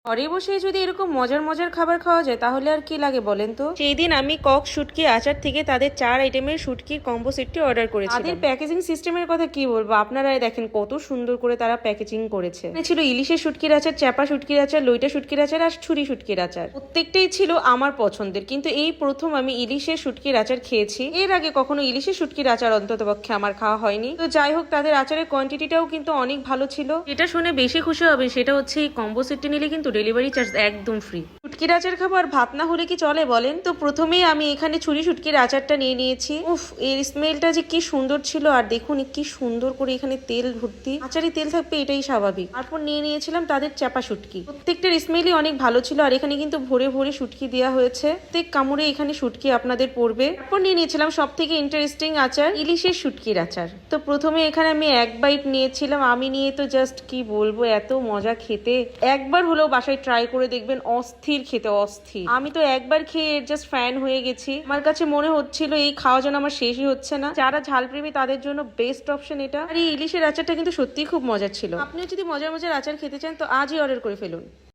ঘরে বসে যদি এরকম মজার মজার খাবার খাওয়া যায় তাহলে আর কি লাগে বলেন তো। সেই দিন আমি কক শুটকি আচার থেকে তাদের 4 আইটেমের শুটকির কম্বো সেটটি অর্ডার করেছি। তাদের প্যাকেজিং সিস্টেমের কথা কি বলবো, আপনারাই দেখেন কত সুন্দর করে তারা প্যাকেজিং করেছে। ছিল ইলিশের শুটকির আচার, চাপা শুটকির আচার, লইটা শুটকির আচার আর ছুরি শুটকির আচার। প্রত্যেকটাই ছিল আমার পছন্দের, কিন্তু এই প্রথম আমি ইলিশের শুটকির আচার খেয়েছি। এর আগে কখনো ইলিশের শুটকির আচার অন্ততপক্ষে আমার খাওয়া হয়নি। তো যাই হোক, তাদের আচারের কোয়ান্টিটিটাও কিন্তু অনেক ভালো ছিল। এটা শুনে বেশি খুশি হবে সেটা হচ্ছে এই কম্বো সেটটি নিলে কিন্তু ডেলিভারি চার্জ একদম ফ্রি। শুটকির আচার খাবো আর ভাত না হলে কি চলে বলেন? তো প্রথমেই আমি এখানে ছুরি শুটকির আচারটা নিয়ে নিয়েছি। উফ, এর স্মেলটা যে কি সুন্দর ছিল, আর দেখুন কি সুন্দর করে এখানে তেল ভর্তি। আচারে তেল থাকবে এটাই স্বাভাবিক। তারপর নিয়ে নিয়েছিলাম তাদের চাপা শুটকি। প্রত্যেকটার স্মেলই অনেক ভালো ছিল, আর এখানে কিন্তু ভরে ভরে শুটকি দেওয়া হয়েছে। প্রত্যেক কামড়ে এখানে শুটকি আপনাদের পড়বে। তারপর নিয়ে নিয়েছিলাম সব থেকে ইন্টারেস্টিং আচার, ইলিশের শুটকির আচার। তো প্রথমে এখানে আমি এক বাইট নিয়েছিলাম। আমি নিয়ে তো জাস্ট কি বলবো, এত মজা খেতে। একবার হলেও বাসায় ট্রাই করে দেখবেন, অস্থির খেতে, অস্থির। আমি তো একবার খেয়ে জাস্ট ফ্যান হয়ে গেছি। আমার কাছে মনে হচ্ছিল এই খাওয়া যেন আমার শেষই হচ্ছে না। যারা ঝালপ্রেমী তাদের জন্য বেস্ট অপশন এটা। আর এই ইলিশের আচারটা কিন্তু সত্যিই খুব মজার ছিল। আপনিও যদি মজার মজার আচার খেতে চান তো আজই অর্ডার করে ফেলুন।